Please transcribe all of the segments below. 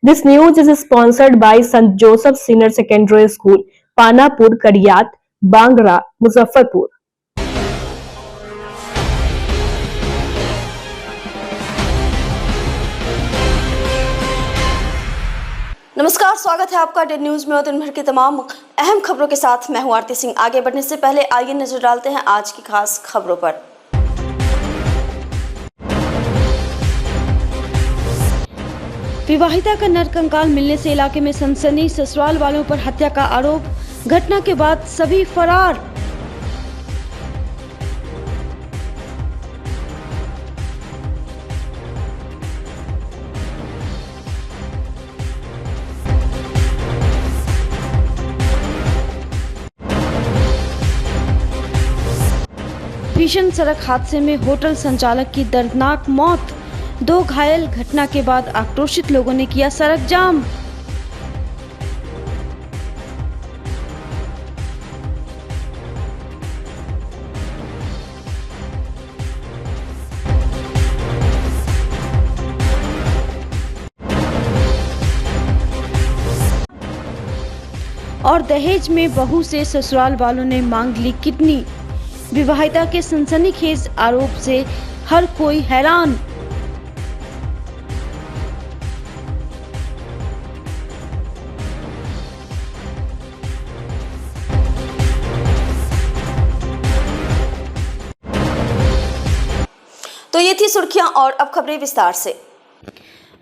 This news is sponsored by St. Joseph Senior Secondary School, Panapur, Kariyat, Bangra, Muzaffarpur. नमस्कार, स्वागत है आपका dead news में और दिन भर की तमाम अहम खबरों के साथ मैं हूं आरती सिंह। आगे बढ़ने से पहले आइए नजर डालते हैं आज की खास खबरों पर। विवाहिता का नरकंकाल मिलने से इलाके में सनसनी, ससुराल वालों पर हत्या का आरोप, घटना के बाद सभी फरार। भीषण सड़क हादसे में होटल संचालक की दर्दनाक मौत, 2 घायल। घटना के बाद आक्रोशित लोगों ने किया सड़क जाम। और दहेज में बहू से ससुराल वालों ने मांग ली किडनी। विवाहिता के सनसनीखेज आरोप से हर कोई हैरान। तो ये थी सुर्खियां और अब खबरें विस्तार से।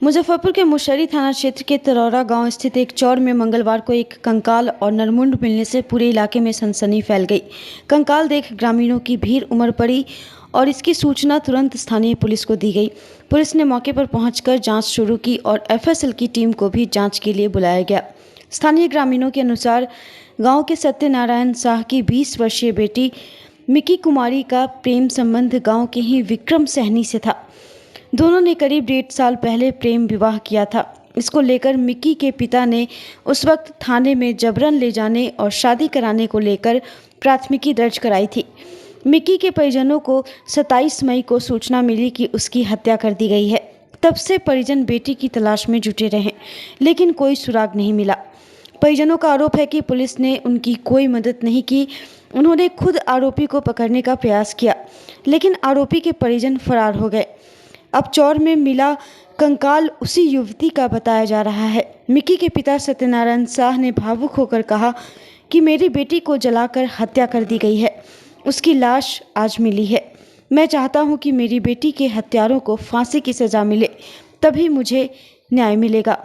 मुजफ्फरपुर के मुशर्री थाना क्षेत्र के तरौरा गांव स्थित एक चौर में मंगलवार को एक कंकाल और नरमुंड मिलने से पूरे इलाके में सनसनी फैल गई। कंकाल देख ग्रामीणों की भीड़ उमड़ पड़ी और इसकी सूचना तुरंत स्थानीय पुलिस को दी गई। पुलिस ने मौके पर पहुंचकर जांच शुरू की और एफएसएल की टीम को भी जांच के लिए बुलाया गया। स्थानीय ग्रामीणों के अनुसार गाँव के सत्यनारायण शाह की 20 वर्षीय बेटी मिकी कुमारी का प्रेम संबंध गाँव के ही विक्रम सहनी से था। दोनों ने करीब 1.5 साल पहले प्रेम विवाह किया था। इसको लेकर मिकी के पिता ने उस वक्त थाने में जबरन ले जाने और शादी कराने को लेकर प्राथमिकी दर्ज कराई थी। मिकी के परिजनों को 27 मई को सूचना मिली कि उसकी हत्या कर दी गई है। तब से परिजन बेटी की तलाश में जुटे रहे, लेकिन कोई सुराग नहीं मिला। परिजनों का आरोप है कि पुलिस ने उनकी कोई मदद नहीं की। उन्होंने खुद आरोपी को पकड़ने का प्रयास किया, लेकिन आरोपी के परिजन फरार हो गए। अब चौर में मिला कंकाल उसी युवती का बताया जा रहा है। मिकी के पिता सत्यनारायण शाह ने भावुक होकर कहा कि मेरी बेटी को जलाकर हत्या कर दी गई है। उसकी लाश आज मिली है। मैं चाहता हूं कि मेरी बेटी के हत्यारों को फांसी की सजा मिले, तभी मुझे न्याय मिलेगा।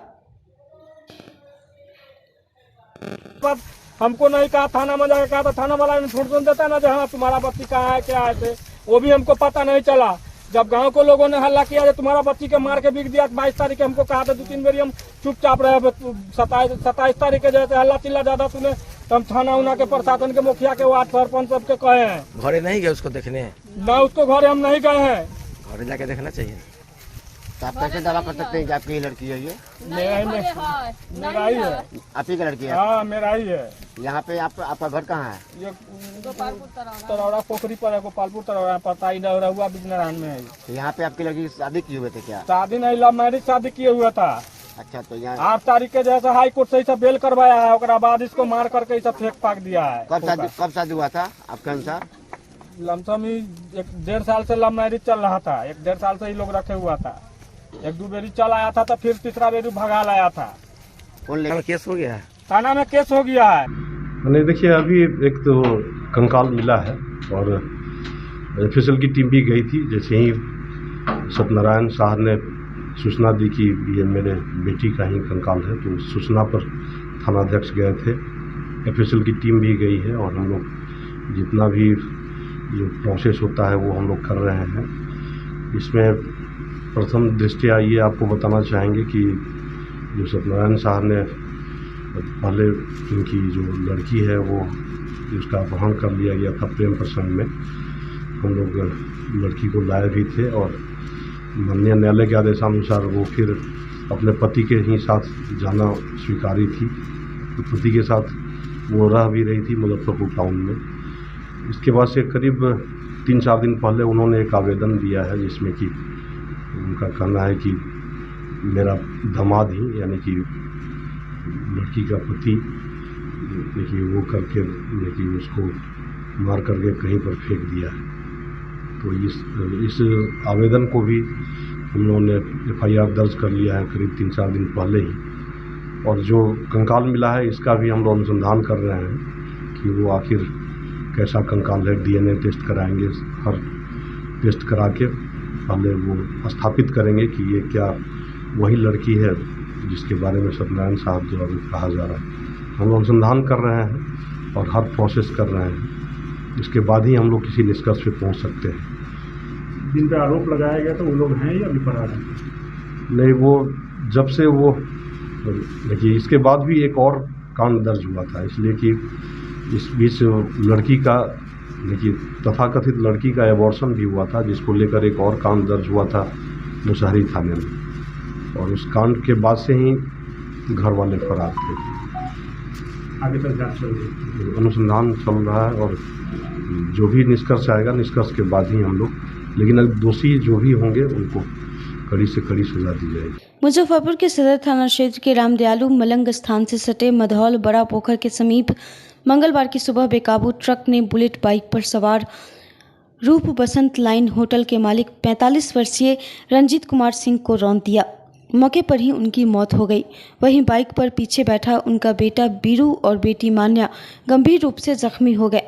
हमको नहीं कहा, थाना में जाकर कहा तो थाना वाला ने छोड़ देता ना, जहाँ तुम्हारा बच्ची कहाँ है क्या है, वो भी हमको पता नहीं चला। जब गांव को लोगों ने हल्ला किया, तुम्हारा बच्ची के मार के बिक दिया, 22 तारीख हमको कहा था, 2-3 बार हम चुपचाप रहे। 27 तारीख के जैसे हल्ला चिल्ला ज्यादा सुने तो हम थाना उना के प्रशासन के मुखिया के वार्ड सरपंच सबके कहे हैं। घरे नहीं गए उसको देखने? ना, उसको घरे हम नहीं गए हैं। घरे जाके देखना चाहिए। तो आप कैसे दावा कर सकते हैं कि आपकी लड़की है? ये मेरा ही है। आप ही की लड़की है? हाँ, मेरा ही है। यहाँ पे आपका घर कहाँ है? ये तरौरा पोखरी पर है, गोपालपुर तरौरा पता ही हुआ बिजनरान में है। तो यहाँ पे आपकी लड़की शादी किए हुए थे क्या? शादी नहीं, लव मैरिज शादी किए हुआ था। अच्छा, तो यहाँ 8 तारीख के जैसा हाई कोर्ट से बेल करवाया है, उसके बाद इसको मार करके सब फेंक फाक दिया है। कब शादी हुआ था आपके अनुसार? लमसम ही 1.5 साल से लव मैरिज चल रहा था। 1.5 साल से ही लोग रखे हुआ था। 1-2 बेरी चल आया था, तो फिर तीसरा बेरी भगा लाया था। कौन लेकर केस हो गया है? थाना में केस हो गया है। नहीं, देखिए अभी एक तो कंकाल मिला है और एफएसएल की टीम भी गई थी। जैसे ही सत्यनारायण शाह ने सूचना दी कि ये मेरे बेटी का ही कंकाल है, तो उस सूचना पर थानाध्यक्ष गए थे। एफएसएल की टीम भी गई है और हम लोग जितना भी जो प्रोसेस होता है वो हम लोग कर रहे हैं। इसमें प्रथम दृष्टया ये आपको बताना चाहेंगे कि जो सत्यनारायण शाह ने पहले इनकी जो लड़की है वो उसका अपहरण कर लिया गया था प्रेम प्रसंग में। हम लोग लड़की को लाए भी थे और माननीय न्यायालय के आदेशानुसार वो फिर अपने पति के ही साथ जाना स्वीकारी थी। तो पति के साथ वो रह भी रही थी मुजफ्फरपुर टाउन में। इसके बाद से करीब 3-4 दिन पहले उन्होंने एक आवेदन दिया है जिसमें कि उनका कहना है कि मेरा दामाद ही यानी कि लड़की का पति देखिए वो करके देखिए उसको मार करके कहीं पर फेंक दिया है। तो इस आवेदन को भी हम लोगों ने FIR दर्ज कर लिया है करीब 3-4 दिन पहले ही। और जो कंकाल मिला है इसका भी हम लोग अनुसंधान कर रहे हैं कि वो आखिर कैसा कंकाल है। DNA टेस्ट कराएंगे, हर टेस्ट करा के पहले वो स्थापित करेंगे कि ये क्या वही लड़की है जिसके बारे में सत्यनारायण साहब जो अभी कहा जा रहा है। हम लोग अनुसंधान कर रहे हैं और हर प्रोसेस कर रहे हैं, इसके बाद ही हम लोग किसी निष्कर्ष पे पहुंच सकते हैं। जिन पे आरोप लगाया गया तो वो लोग हैं या अभी फरार हैं? नहीं, वो जब से वो देखिए इसके बाद भी एक और कांड दर्ज हुआ था, इसलिए कि इस बीच लड़की का देखिए तथाकथित लड़की का एबॉर्शन भी हुआ था, जिसको लेकर एक और कांड दर्ज हुआ था मुसहरी थाने में। और उस कांड के बाद से ही घर वाले फरार थे। आगे तक जांच चल रही है, अनुसंधान चल रहा है और जो भी निष्कर्ष आएगा निष्कर्ष के बाद ही हम लोग, लेकिन अब दोषी जो भी होंगे उनको कड़ी से कड़ी सजा दी जाएगी। मुजफ्फरपुर के सदर थाना क्षेत्र के रामदयालु मलंग स्थान से सटे मधौल बड़ा पोखर के समीप मंगलवार की सुबह बेकाबू ट्रक ने बुलेट बाइक पर सवार रूप बसंत लाइन होटल के मालिक 45 वर्षीय रंजीत कुमार सिंह को रौंद दिया। मौके पर ही उनकी मौत हो गई। वहीं बाइक पर पीछे बैठा उनका बेटा बीरू और बेटी मान्या गंभीर रूप से जख्मी हो गए।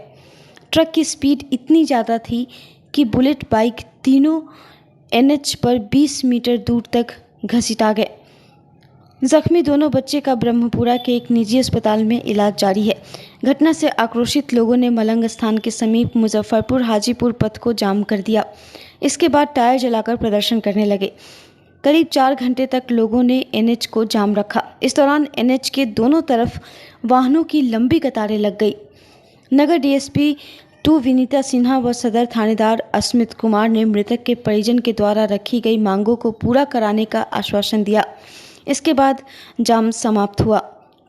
ट्रक की स्पीड इतनी ज़्यादा थी कि बुलेट बाइक तीनों NH पर 20 मीटर दूर तक घसीटा गए। जख्मी दोनों बच्चे का ब्रह्मपुरा के एक निजी अस्पताल में इलाज जारी है। घटना से आक्रोशित लोगों ने मलंग स्थान के समीप मुजफ्फरपुर हाजीपुर पथ को जाम कर दिया। इसके बाद टायर जलाकर प्रदर्शन करने लगे। करीब 4 घंटे तक लोगों ने NH को जाम रखा। इस दौरान NH के दोनों तरफ वाहनों की लंबी कतारें लग गई। नगर DSP 2 विनीता सिन्हा व सदर थानेदार अस्मित कुमार ने मृतक के परिजन के द्वारा रखी गई मांगों को पूरा कराने का आश्वासन दिया। इसके बाद जाम समाप्त हुआ।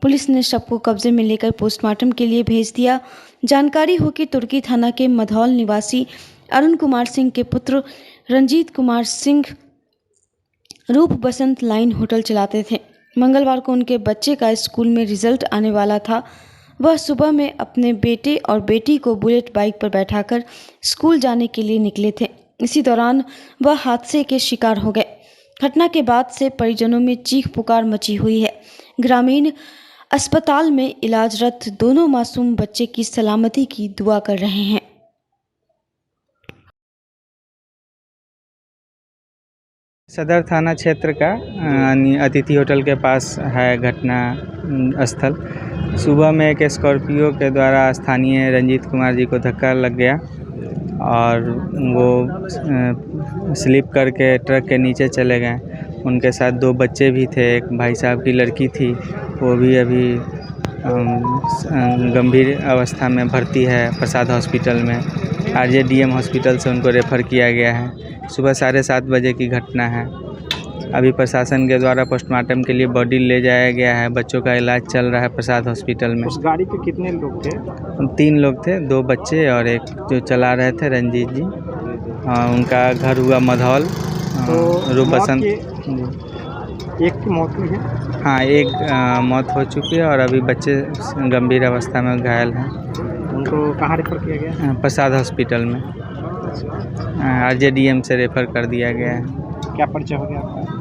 पुलिस ने शव को कब्जे में लेकर पोस्टमार्टम के लिए भेज दिया। जानकारी हो कि तुर्की थाना के मधौल निवासी अरुण कुमार सिंह के पुत्र रंजीत कुमार सिंह रूप बसंत लाइन होटल चलाते थे। मंगलवार को उनके बच्चे का स्कूल में रिजल्ट आने वाला था। वह सुबह में अपने बेटे और बेटी को बुलेट बाइक पर बैठाकर स्कूल जाने के लिए निकले थे। इसी दौरान वह हादसे के शिकार हो गए। घटना के बाद से परिजनों में चीख पुकार मची हुई है। ग्रामीण अस्पताल में इलाजरत दोनों मासूम बच्चे की सलामती की दुआ कर रहे हैं। सदर थाना क्षेत्र का अतिथि होटल के पास है घटना स्थल। सुबह में एक स्कॉर्पियो के द्वारा स्थानीय रंजीत कुमार जी को धक्का लग गया और वो स्लिप करके ट्रक के नीचे चले गए। उनके साथ 2 बच्चे भी थे, एक भाई साहब की लड़की थी, वो भी अभी गंभीर अवस्था में भर्ती है प्रसाद हॉस्पिटल में। RJDM हॉस्पिटल से उनको रेफ़र किया गया है। सुबह 7:30 बजे की घटना है। अभी प्रशासन के द्वारा पोस्टमार्टम के लिए बॉडी ले जाया गया है। बच्चों का इलाज चल रहा है प्रसाद हॉस्पिटल में। उस गाड़ी पे कितने लोग थे? 3 लोग थे, 2 बच्चे और एक जो चला रहे थे रंजीत जी। उनका घर हुआ मधौल रूप बसंत। एक की मौत हुई है? हाँ, एक मौत हो चुकी है और अभी बच्चे गंभीर अवस्था में घायल हैं। उनको कहाँ रेफर किया गया? प्रसाद हॉस्पिटल में RJDM से रेफ़र कर दिया गया है। क्या परिचय हो गया आपका?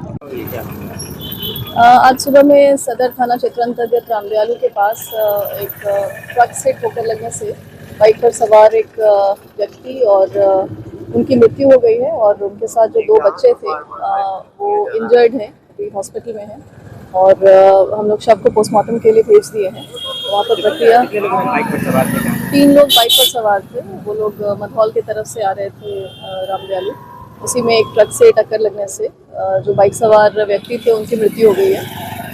आज सुबह में सदर थाना क्षेत्र अंतर्गत रामदयालु के पास एक ट्रक से ठोकर लगने से बाइक पर सवार एक व्यक्ति और उनकी मृत्यु हो गई है और उनके साथ जो 2 बच्चे थे वो इंजर्ड हैं, अभी हॉस्पिटल में हैं और हम लोग शव को पोस्टमार्टम के लिए भेज दिए हैं। वहाँ पर प्रक्रिया 3 लोग बाइक पर सवार थे। वो लोग मधौल की तरफ से आ रहे थे रामदयालु। उसी में एक ट्रक से टक्कर लगने से जो बाइक सवार व्यक्ति थे उनकी मृत्यु हो गई है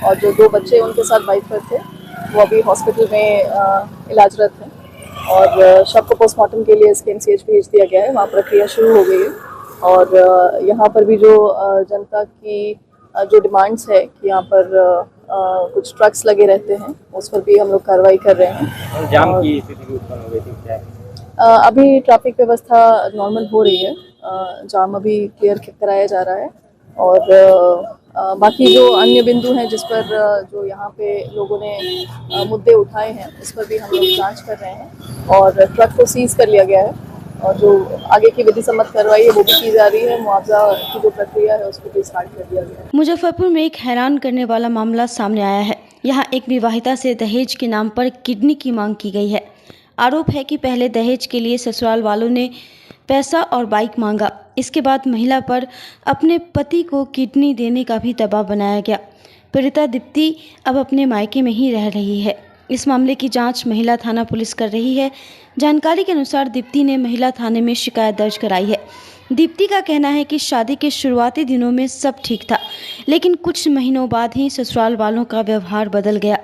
और जो 2 बच्चे उनके साथ बाइक पर थे वो अभी हॉस्पिटल में इलाजरत हैं और शव को पोस्टमार्टम के लिए इसके MCH भेज दिया गया है। वहाँ प्रक्रिया शुरू हो गई है और यहाँ पर भी जो जनता की जो डिमांड्स है कि यहाँ पर कुछ ट्रक्स लगे रहते हैं उस पर भी हम लोग कार्रवाई कर रहे हैं। जाम की स्थिति उत्पन्न हो गई थी क्या? अभी ट्रैफिक व्यवस्था नॉर्मल हो रही है। जाम अभी क्लियर कराया जा रहा है और बाकी जो अन्य बिंदु हैं जिस पर जो यहाँ पे लोगों ने मुद्दे उठाए हैं उस पर भी हम लोग जांच कर रहे हैं और ट्रक को सीज कर लिया गया है और जो आगे की विधि सम्मत कार्रवाई है वो भी की जा रही है। मुआवजा की जो प्रक्रिया है उसको भी स्टार्ट कर दिया गया है। मुजफ्फरपुर में एक हैरान करने वाला मामला सामने आया है। यहाँ एक विवाहिता से दहेज के नाम पर किडनी की मांग की गई है। आरोप है कि पहले दहेज के लिए ससुराल वालों ने पैसा और बाइक मांगा। इसके बाद महिला पर अपने पति को किडनी देने का भी दबाव बनाया गया। पीड़िता दीप्ति अब अपने मायके में ही रह रही है। इस मामले की जांच महिला थाना पुलिस कर रही है। जानकारी के अनुसार दीप्ति ने महिला थाने में शिकायत दर्ज कराई है। दीप्ति का कहना है कि शादी के शुरुआती दिनों में सब ठीक था, लेकिन कुछ महीनों बाद ही ससुराल वालों का व्यवहार बदल गया।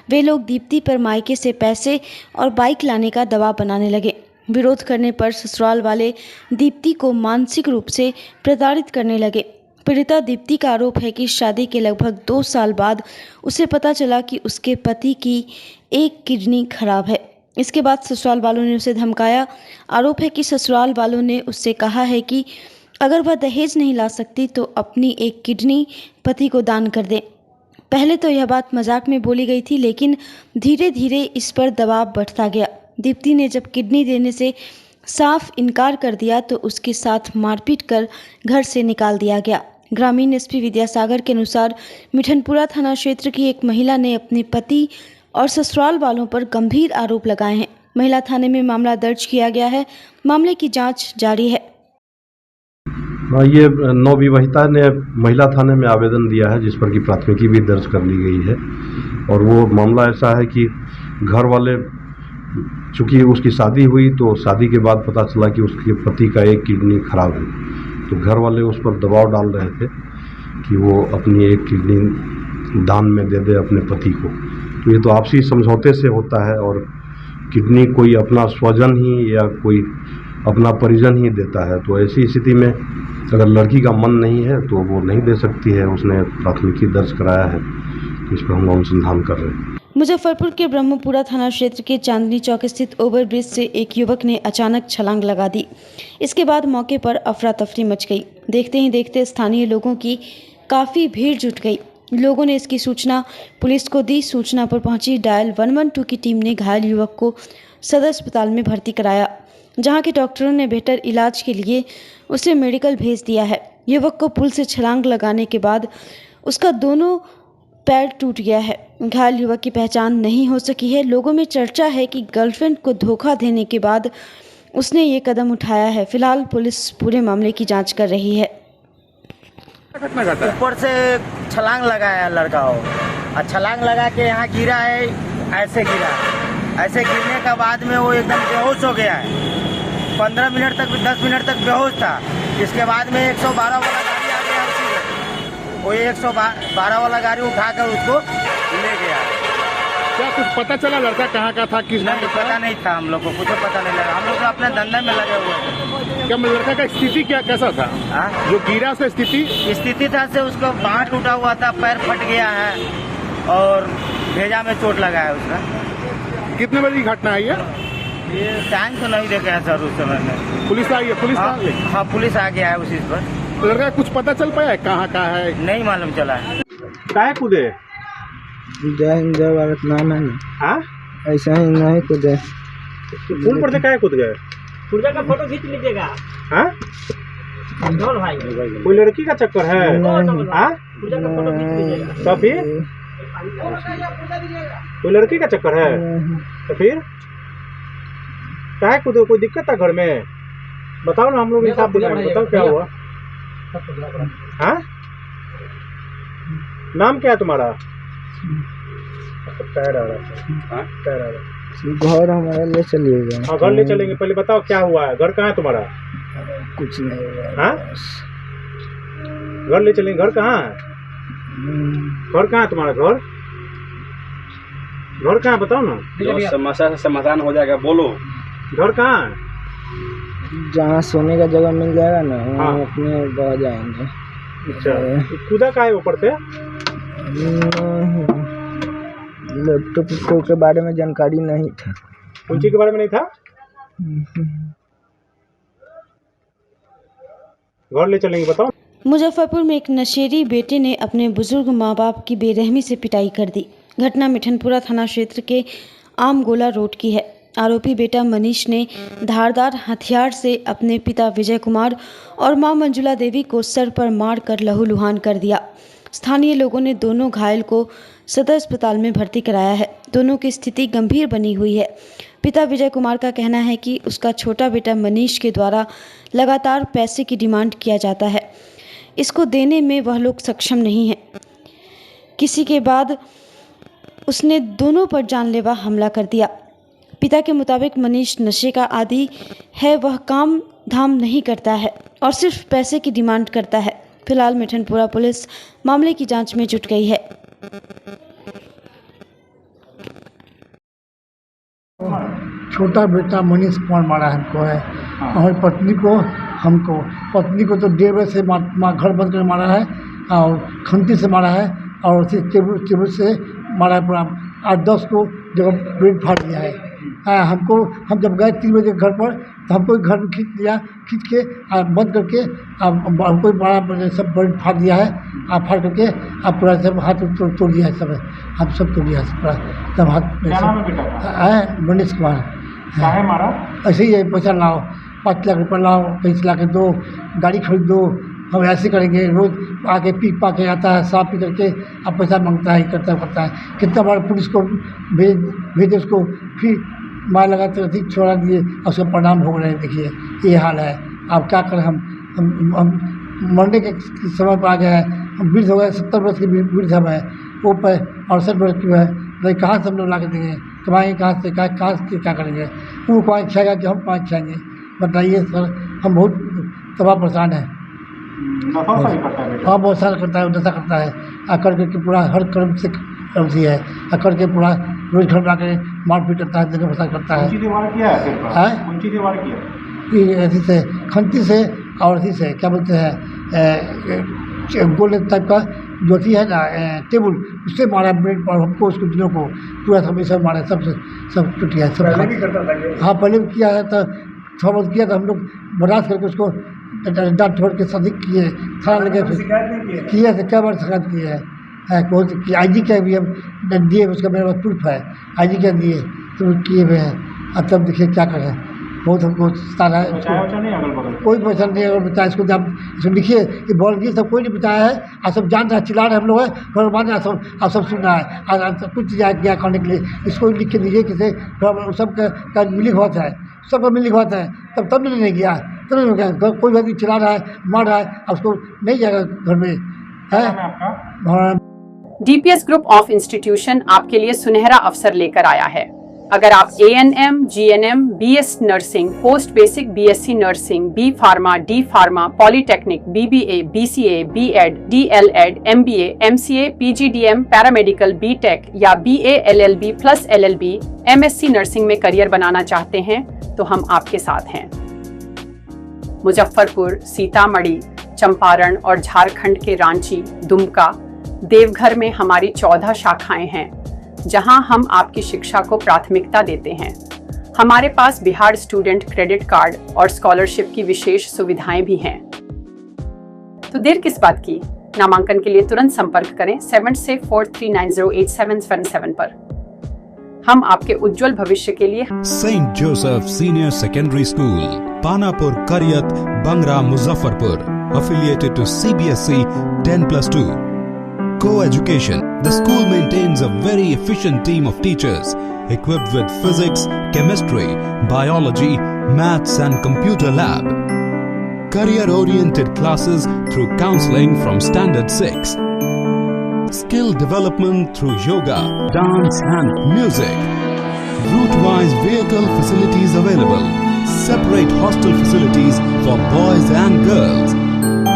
वे लोग दीप्ति पर मायके से पैसे और बाइक लाने का दबाव बनाने लगे। विरोध करने पर ससुराल वाले दीप्ति को मानसिक रूप से प्रताड़ित करने लगे। पीड़िता दीप्ति का आरोप है कि शादी के लगभग 2 साल बाद उसे पता चला कि उसके पति की एक किडनी खराब है। इसके बाद ससुराल वालों ने उसे धमकाया। आरोप है कि ससुराल वालों ने उससे कहा है कि अगर वह दहेज नहीं ला सकती तो अपनी एक किडनी पति को दान कर दे। पहले तो यह बात मजाक में बोली गई थी, लेकिन धीरे धीरे इस पर दबाव बढ़ता गया। दीप्ति ने जब किडनी देने से साफ इनकार कर दिया तो उसके साथ मारपीट कर घर से निकाल दिया गया। ग्रामीण एसपी विद्यासागर के अनुसार मिठनपुरा थाना क्षेत्र की एक महिला ने अपने पति और ससुराल वालों पर गंभीर आरोप लगाए हैं। महिला थाने में मामला दर्ज किया गया है। मामले की जांच जारी है। ये नवविवाहिता ने महिला थाने में आवेदन दिया है, जिस पर कि प्राथमिकी भी दर्ज कर ली गई है। और वो मामला ऐसा है कि घर वाले, चूँकि उसकी शादी हुई तो शादी के बाद पता चला कि उसके पति का एक किडनी खराब है, तो घर वाले उस पर दबाव डाल रहे थे कि वो अपनी एक किडनी दान में दे दे अपने पति को। तो ये तो आपसी समझौते से होता है, और किडनी कोई अपना स्वजन ही या कोई अपना परिजन ही देता है। तो ऐसी स्थिति में अगर लड़की का मन नहीं है तो वो नहीं दे सकती है। उसने प्राथमिकी दर्ज कराया है, इस पर हम अनुसंधान कर रहे हैं। मुजफ्फरपुर के ब्रह्मपुरा थाना क्षेत्र के चांदनी चौक स्थित ओवरब्रिज से एक युवक ने अचानक छलांग लगा दी। इसके बाद मौके पर अफरा तफरी मच गई। देखते ही देखते स्थानीय लोगों की काफ़ी भीड़ जुट गई। लोगों ने इसकी सूचना पुलिस को दी। सूचना पर पहुंची डायल 112 की टीम ने घायल युवक को सदर अस्पताल में भर्ती कराया, जहां के डॉक्टरों ने बेहतर इलाज के लिए उसे मेडिकल भेज दिया है। युवक को पुल से छलांग लगाने के बाद उसका दोनों पैर टूट गया है। घायल युवक की पहचान नहीं हो सकी है। लोगों में चर्चा है कि गर्लफ्रेंड को धोखा देने के बाद उसने ये कदम उठाया है। फिलहाल पुलिस पूरे मामले की जांच कर रही है। ऊपर से छलांग लगाया लड़का हो, और छलांग लगा के यहाँ गिरा है। ऐसे गिरा, ऐसे गिरने के बाद में वो एकदम बेहोश हो गया है। 15 मिनट तक 10 मिनट तक बेहोश था। इसके बाद में 112 वाला गाड़ी आ गया उसी में। वो 112 वाला गाड़ी उठाकर उसको ले गया। क्या कुछ पता चला लड़का कहाँ का था, किस नहीं, पता नहीं था। हम लोग को कुछ पता नहीं लगा। हम लोग तो अपने धंधे में लगे हुए थे। क्या लड़का का स्थिति क्या कैसा था? जो गिरा से स्थिति था से उसको बाँह टूटा हुआ था, पैर फट गया है और भेजा में चोट लगा है उसका। कितने बजे की घटना है ये टाइम तो नहीं देखा है सर उस समय में। पुलिस आई है? पुलिस हाँ, पुलिस आ गया है उसी पर। तो लड़का कुछ पता चल पाया है कहाँ का है? नहीं मालूम चला है। काहे कूदे? जय हिंद जय भारत नाम है ना। हाँ, ऐसा ही नहीं कूदे। पुल पर से काहे कूद गए? पुर्जा का फोटो खींच लीजिएगा। हाँ, भाई कोई लड़की का चक्कर है? हाँ, पुर्जा का फोटो खींच लीजिएगा। तो फिर कोई लड़की का चक्कर है? तो फिर काहे कूदे? कोई दिक्कत था घर में? बताओ ना, हम लोग हिसाब दिलाएंगे। बताओ क्या हुआ? हाँ, नाम क्या है तुम्हारा? घर हमारा ले चलिएगा। हाँ, घर ले चलेंगे। पहले बताओ क्या हुआ है? घर कहाँ है तुम्हारा? कुछ नहीं हुआ। हाँ, घर ले चलेंगे। घर कहाँ है? घर कहाँ है तुम्हारा? घर कहाँ है? बताओ ना। समस्या से समाधान हो जाएगा, बोलो। घर कहाँ है? जहाँ सोने का जगह मिल जाएगा ना, वहाँ हाँ। अपने रह जाएंगे। अच्छा, कूदा का है ऊपर से? लैपटॉप के बारे में जानकारी नहीं था। कौन चीज के बारे में नहीं था? घर ले चलेंगे। बताओ। मुजफ्फरपुर में एक नशेड़ी बेटे ने अपने बुजुर्ग मां बाप की बेरहमी से पिटाई कर दी। घटना मिठनपुरा थाना क्षेत्र के आमगोला रोड की है। आरोपी बेटा मनीष ने धारदार हथियार से अपने पिता विजय कुमार और मां मंजुला देवी को सर पर मारकर लहूलुहान कर दिया। स्थानीय लोगों ने दोनों घायल को सदर अस्पताल में भर्ती कराया है। दोनों की स्थिति गंभीर बनी हुई है। पिता विजय कुमार का कहना है कि उसका छोटा बेटा मनीष के द्वारा लगातार पैसे की डिमांड किया जाता है, इसको देने में वह लोग सक्षम नहीं हैं। किसी के बाद उसने दोनों पर जानलेवा हमला कर दिया। पिता के मुताबिक मनीष नशे का आदी है, वह काम धाम नहीं करता है और सिर्फ पैसे की डिमांड करता है। फिलहाल मिठनपुरा पुलिस मामले की जांच में जुट गई है। छोटा बेटा मनीष कुमार मारा हमको है, हमारी पत्नी को तो 1:30 बजे से घर बंद कर मारा है और खंती से मारा है और उसी टेबल से मारा है। पूरा 8-10 को जगह पेट फाड़ दिया है। हम जब गए 3 बजे घर पर तो हमको घर में खींच के बंद करके हमको बड़ा सब पेट फाड़ दिया है। फाड़ करके पूरा सब हाथ तोड़ दिया है, सब हाथ सब तोड़ दिया है, पूरा सब हाथ मनीष कुमार मारा। ऐसे ही है, पैसा लाओ, 5 लाख रुपये लाओ, पैसे ला के दो, गाड़ी खरीद दो, हम ऐसे करेंगे। रोज़ आके पी पा के आता है, शराब पी करके अब पैसा मांगता है, करता है। कितना बार पुलिस को भेजे उसको, फिर मार लगाते ठीक छोड़ा दिए, उसका परिणाम भोग रहे हैं। देखिए ये हाल है। अब क्या करें, हम मरने के समय पर आ गए हैं। हम वृद्ध हो गए, 70 वर्ष के वृद्ध हम हैं, वो 68 वर्ष की है। नहीं कहाँ से हम लोग ला के देंगे, कमाएंगे कहाँ से, क्या करेंगे। वो कहाँ खाएगा कि हम कहाँ खाएंगे, बताइए सर। हम बहुत तबाह परेशान हैं। हाँ बहुत सारा करता है, नशा करता है। आकर के पूरा हर कर्म से है, आकर के पूरा रोज घर में आकर मारपीट करता है, जगह फसाद करता है। ऐसी से खंती से और ऐसी से क्या बोलते हैं, गोले टाइप का जो है ना टेबल, उससे मारा ब्रेड पर हमको, उसको दिनों को पूरा सब मारा, सब टूट गया। सब हाँ पहले भी किया है, तो थोड़ा बहुत किया था, हम लोग बर्दाश्त करके उसको डांट छोड़ के शादी किए, थाना लगे किए थे, कई बार शिकायत किए हैं। बहुत IG का भी हम दिए, उसका मेरे पास प्रूफ है, IG का दिए तो किए हुए हैं। अब तब देखिए क्या करें, बहुत हमको सारा है। कोई पैसा नहीं अगर बताया इसको, इसको लिखिए कि बॉल सब कोई नहीं बताया है। आप सब जान रहे हैं, चिल्ला रहे हम लोग हैं, घर मान रहे आप सब सुन रहा है। कुछ गया करने के लिए इसको लिख के दीजिए, किसी सबका मिली बात है, सबका मिली बात है, तब नहीं गया, तब नहीं गया। कोई व्यक्ति चिल्ला रहा है, मार रहा है, उसको नहीं जाएगा घर में है। DPS ग्रुप ऑफ इंस्टीट्यूशन आपके लिए सुनहरा अवसर लेकर आया है। अगर आप ANM, GNM, BS nursing, post basic BSc nursing, B pharma, D pharma, polytechnic, BBA, BCA, B.Ed, DLEd, MBA, MCA, PGDM, paramedical, BTech या BA LLB plus LLB, MSc nursing में करियर बनाना चाहते हैं तो हम आपके साथ हैं। मुजफ्फरपुर, सीतामढ़ी, चंपारण और झारखंड के रांची, दुमका, देवघर में हमारी 14 शाखाएं हैं, जहां हम आपकी शिक्षा को प्राथमिकता देते हैं। हमारे पास बिहार स्टूडेंट क्रेडिट कार्ड और स्कॉलरशिप की विशेष सुविधाएं भी हैं। तो देर किस बात की, नामांकन के लिए तुरंत संपर्क करें 7643908777 पर। हम आपके उज्जवल भविष्य के लिए Saint Joseph senior secondary school, Panapur, Kariyat, Bangra, Muzaffarpur, affiliated to CBSE 10+2. Co-education. The school maintains a very efficient team of teachers equipped with physics, chemistry, biology, maths and computer lab. Career-oriented classes through counseling from Standard 6. Skill development through yoga, dance and music. Route-wise vehicle facilities available. Separate hostel facilities for boys and girls.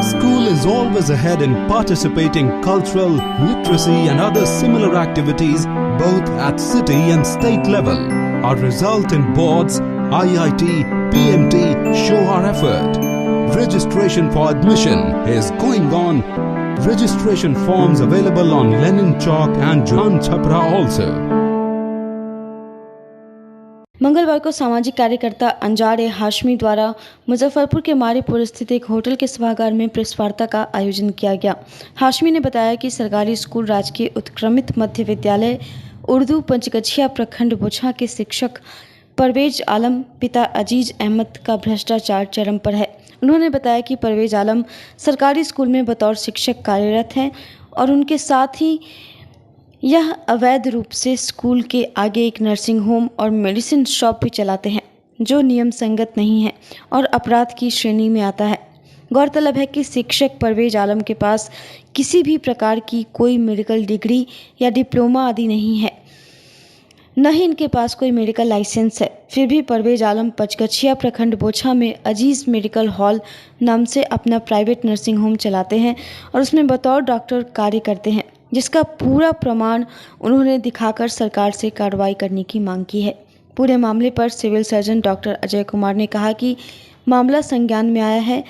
School is always ahead in participating cultural, literacy and other similar activities both at city and state level. Our result in boards, IIT, PMT show our effort. Registration for admission is going on. Registration forms available on Lenin Chowk and Jalan Chhapra also. मंगलवार को सामाजिक कार्यकर्ता अंजार ए हाशमी द्वारा मुजफ्फरपुर के मारीपुर स्थित एक hotel के सभागार में प्रेस वार्ता का आयोजन किया गया। हाशमी ने बताया कि सरकारी स्कूल राजकीय उत्क्रमित मध्य विद्यालय उर्दू पंचगछिया प्रखंड बोछा के शिक्षक परवेज आलम पिता अजीज अहमद का भ्रष्टाचार चरम पर है। उन्होंने बताया कि परवेज आलम सरकारी स्कूल में बतौर शिक्षक कार्यरत हैं और उनके साथ ही यह अवैध रूप से स्कूल के आगे एक नर्सिंग होम और मेडिसिन शॉप भी चलाते हैं, जो नियम संगत नहीं है और अपराध की श्रेणी में आता है। गौरतलब है कि शिक्षक परवेज आलम के पास किसी भी प्रकार की कोई मेडिकल डिग्री या डिप्लोमा आदि नहीं है, न ही इनके पास कोई मेडिकल लाइसेंस है। फिर भी परवेज आलम पंचगछिया प्रखंड बोछा में अजीज मेडिकल हॉल नाम से अपना प्राइवेट नर्सिंग होम चलाते हैं और उसमें बतौर डॉक्टर कार्य करते हैं, जिसका पूरा प्रमाण उन्होंने दिखाकर सरकार से कार्रवाई करने की मांग की है। पूरे मामले पर civil surgeon doctor Ajay Kumar ने कहा कि मामला संज्ञान में आया है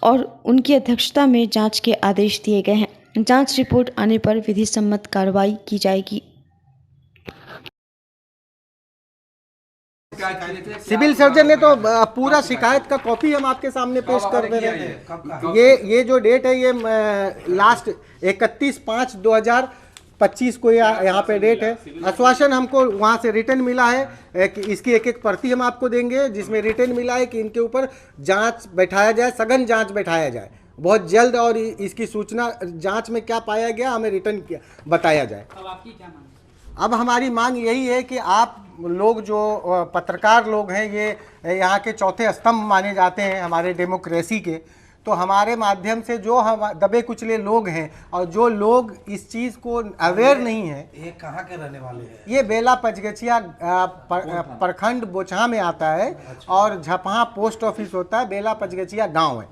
और उनकी अध्यक्षता में जांच के आदेश दिए गए हैं। जांच रिपोर्ट आने पर विधि सम्मत कार्रवाई की जाएगी। सिविल सर्जन ने तो पूरा शिकायत का कॉपी हम आपके सामने पेश कर दे रहे हैं। ये जो डेट है ये लास्ट 31/5/2025 को यहाँ पे डेट है। आश्वासन हमको वहाँ से रिटर्न मिला है कि इसकी एक एक प्रति हम आपको देंगे, जिसमें रिटर्न मिला है कि इनके ऊपर जांच बैठाया जाए, सघन जांच बैठाया जाए बहुत जल्द, और इसकी सूचना जांच में क्या पाया गया हमें रिटर्न किया बताया जाए। अब आपकी क्या मांग? अब हमारी मांग यही है कि आप लोग जो पत्रकार लोग हैं, ये यहाँ के चौथे स्तंभ माने जाते हैं हमारे डेमोक्रेसी के, तो हमारे माध्यम से जो हम दबे कुचले लोग हैं और जो लोग इस चीज़ को अवेयर नहीं है। ये कहाँ के रहने वाले हैं? ये बेला पंचगछिया प्रखंड बोछा में आता है और झपहा पोस्ट ऑफिस होता है, बेला पंचगछिया गाँव है,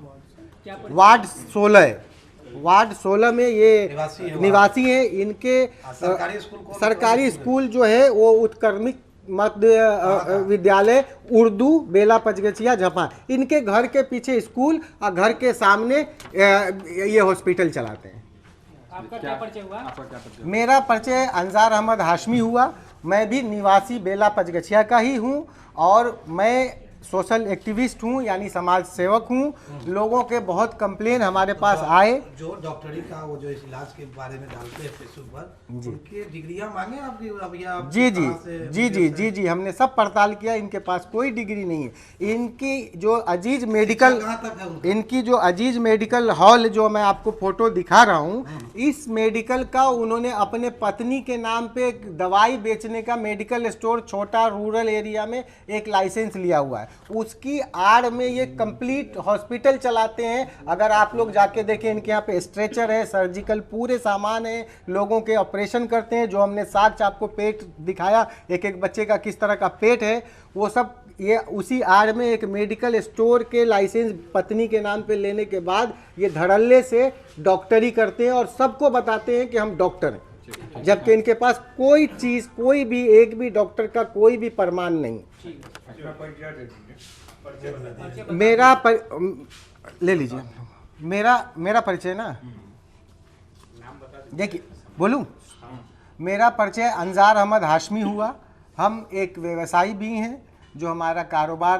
वार्ड 16 है। वार्ड 16 में ये निवासी हैं। इनके सरकारी स्कूल जो है वो उत्क्रमित मध्य विद्यालय उर्दू बेला पंचगछिया झपा, इनके घर के पीछे स्कूल और घर के सामने ये हॉस्पिटल चलाते हैं। आपका क्या परिचय हुआ? मेरा परिचय अंजार अहमद हाशमी हुआ। मैं भी निवासी बेला पंचगछिया का ही हूँ और मैं सोशल एक्टिविस्ट हूँ, यानी समाज सेवक हूँ। लोगों के बहुत कंप्लेन हमारे पास आए। जो डॉक्टरी का वो जो इस इलाज के बारे में डालते हैं फेसबुक पर, उनकी डिग्रियां मांगे आपकी? जी, हमने सब पड़ताल किया, इनके पास कोई डिग्री नहीं है। इनकी जो अजीज मेडिकल हॉल जो मैं आपको फोटो दिखा रहा हूँ, इस मेडिकल का उन्होंने अपने पत्नी के नाम पे दवाई बेचने का मेडिकल स्टोर छोटा रूरल एरिया में एक लाइसेंस लिया हुआ है। उसकी आड़ में ये कंप्लीट हॉस्पिटल चलाते हैं। अगर आप लोग जाके देखें, इनके यहाँ पे स्ट्रेचर है, सर्जिकल पूरे सामान है, लोगों के ऑपरेशन करते हैं। जो हमने साक्ष्य आपको पेट दिखाया, एक एक बच्चे का किस तरह का पेट है, वो सब ये उसी आड़ में एक मेडिकल स्टोर के लाइसेंस पत्नी के नाम पे लेने के बाद ये धड़ल्ले से डॉक्टरी करते हैं और सबको बताते हैं कि हम डॉक्टर हैं, जबकि इनके पास कोई चीज़, कोई भी एक भी डॉक्टर का कोई भी प्रमाण नहीं। ले लीजिए मेरा परिचय ना, देखिए बोलूं, मेरा परिचय अंजार अहमद हाशमी हुआ। हम एक व्यवसायी भी हैं, जो हमारा कारोबार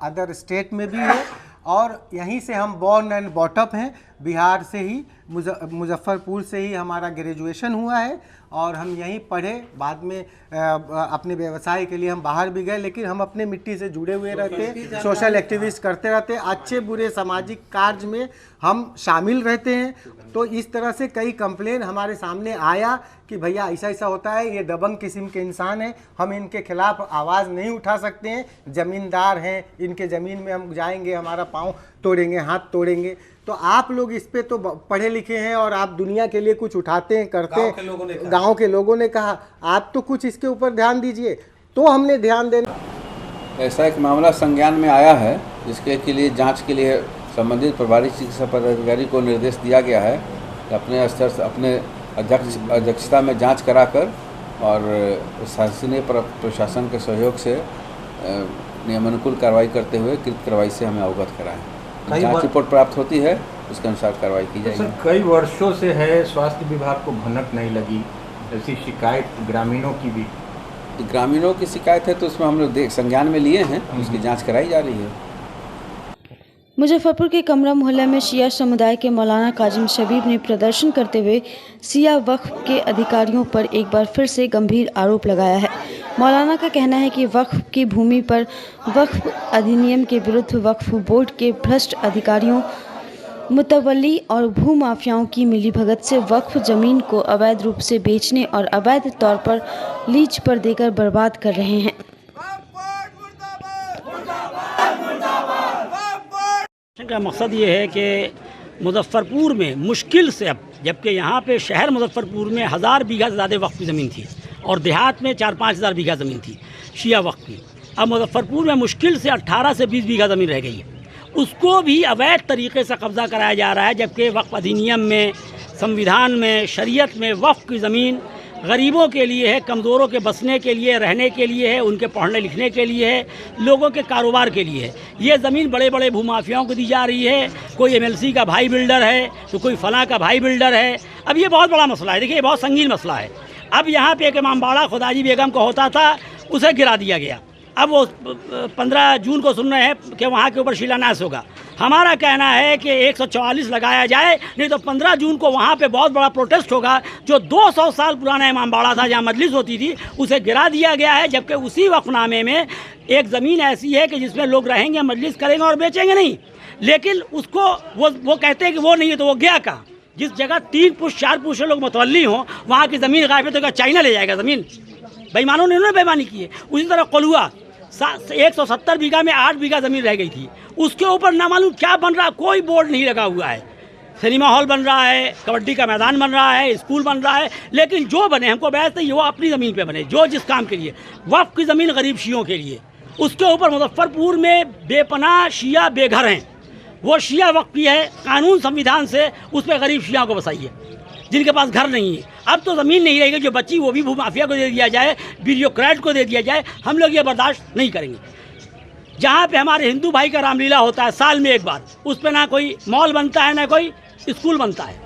अदर स्टेट में भी है और यहीं से हम बॉर्न एंड बॉटअप हैं। बिहार से ही, मुजफ्फरपुर से ही हमारा ग्रेजुएशन हुआ है और हम यहीं पढ़े। बाद में अपने व्यवसाय के लिए हम बाहर भी गए, लेकिन हम अपने मिट्टी से जुड़े हुए रहते, सोशल एक्टिविस्ट करते रहते, अच्छे बुरे सामाजिक कार्य में हम शामिल रहते हैं। तो इस तरह से कई कंप्लेन हमारे सामने आया कि भैया ऐसा ऐसा होता है, ये दबंग किस्म के इंसान हैं, हम इनके खिलाफ आवाज़ नहीं उठा सकते हैं, ज़मींदार हैं, इनके ज़मीन में हम जाएंगे, हमारा पाँव तोड़ेंगे, हाथ तोड़ेंगे। तो आप लोग इस पे तो पढ़े लिखे हैं और आप दुनिया के लिए कुछ उठाते हैं, करते हैं। गाँव के लोगों ने कहा आप तो कुछ इसके ऊपर ध्यान दीजिए, तो हमने ध्यान देना। ऐसा एक मामला संज्ञान में आया है, जिसके लिए जांच के लिए संबंधित प्रभारी चिकित्सा पदाधिकारी को निर्देश दिया गया है कि अपने स्तर से, अपने अध्यक्षता में जांच कराकर और शासकीय प्रशासन के सहयोग से नियमानुकूल कार्रवाई करते हुए कृत कार्रवाई से हमें अवगत कराएं। जांच रिपोर्ट प्राप्त होती है, उसके अनुसार कार्रवाई की जाएगी। सर, कई वर्षों से है, स्वास्थ्य विभाग को भनक नहीं लगी, ऐसी शिकायत ग्रामीणों की भी। ग्रामीणों की शिकायत है तो उसमें हम लोग संज्ञान में लिए हैं, उसकी जांच कराई जा रही है। मुजफ्फरपुर के कमरा मोहल्ला में शिया समुदाय के मौलाना काजिम शबीब ने प्रदर्शन करते हुए शिया वक्फ के अधिकारियों पर एक बार फिर से गंभीर आरोप लगाया है। मौलाना का कहना है कि वक्फ की भूमि पर वक्फ अधिनियम के विरुद्ध वक्फ बोर्ड के भ्रष्ट अधिकारियों, मुतवल्ली और भूमाफियाओं की मिलीभगत से वक्फ जमीन को अवैध रूप से बेचने और अवैध तौर पर लीज पर देकर बर्बाद कर रहे हैं। का मकसद ये है कि मुजफ्फरपुर में मुश्किल से, अब जबकि यहाँ पे शहर मुजफ्फरपुर में 1000 बीघा से ज़्यादा वक्फ की ज़मीन थी और देहात में 4-5 हज़ार बीघा ज़मीन थी शिया वक्फ की, अब मुजफ्फरपुर में मुश्किल से 18 से 20 बीघा ज़मीन रह गई है। उसको भी अवैध तरीके से कब्ज़ा कराया जा रहा है, जबकि वक्फ अधिनियम में, संविधान में, शरीयत में वक्फ की ज़मीन गरीबों के लिए है, कमज़ोरों के बसने के लिए, रहने के लिए है, उनके पढ़ने लिखने के लिए है, लोगों के कारोबार के लिए है। ये ज़मीन बड़े बड़े भूमाफियाओं को दी जा रही है। कोई MLC का भाई बिल्डर है तो कोई फलां का भाई बिल्डर है। अब ये बहुत बड़ा मसला है, देखिए ये बहुत संगीन मसला है। अब यहाँ पे एक इमामबाड़ा खुदाजी बेगम को होता था, उसे गिरा दिया गया। अब वो 15 जून को सुन रहे हैं कि वहाँ के ऊपर शिलान्यास होगा। हमारा कहना है कि 144 लगाया जाए, नहीं तो 15 जून को वहाँ पे बहुत बड़ा प्रोटेस्ट होगा। जो 200 साल पुराना इमामबाड़ा था जहाँ मजलिस होती थी, उसे गिरा दिया गया है, जबकि उसी वक्फनामे में एक ज़मीन ऐसी है कि जिसमें लोग रहेंगे, मजलिस करेंगे और बेचेंगे नहीं। लेकिन उसको वो कहते हैं कि वो नहीं है, तो वो गया कहाँ? जिस जगह 3 पुश 4 पुश लोग मुतवल्ली हों, वहाँ की ज़मीन गायब है तो क्या चाइना ले जाएगा ज़मीन? बेईमानों ने उन्होंने बेईमानी की है। उसी तरह कलुआ 170 बीघा में 8 बीघा ज़मीन रह गई थी, उसके ऊपर ना मालूम क्या बन रहा, कोई बोर्ड नहीं लगा हुआ है। सिनेमा हॉल बन रहा है, कबड्डी का मैदान बन रहा है, स्कूल बन रहा है, लेकिन जो बने हमको बहस नहीं, वो अपनी ज़मीन पे बने, जो जिस काम के लिए। वक्फ की ज़मीन गरीब शियों के लिए, उसके ऊपर मुजफ्फरपुर में बेपनाह शिया बेघर हैं। वो शिया वक्फ की है, कानून संविधान से उस पर गरीब शिया को बसाइए, जिनके पास घर नहीं है। अब तो ज़मीन नहीं रहेगी, जो बची वो भी भूमाफिया को दे दिया जाए, ब्यूरोक्रेट को दे दिया जाए। हम लोग ये बर्दाश्त नहीं करेंगे। जहाँ पे हमारे हिंदू भाई का रामलीला होता है साल में एक बार, उस पर ना कोई मॉल बनता है ना कोई स्कूल बनता है।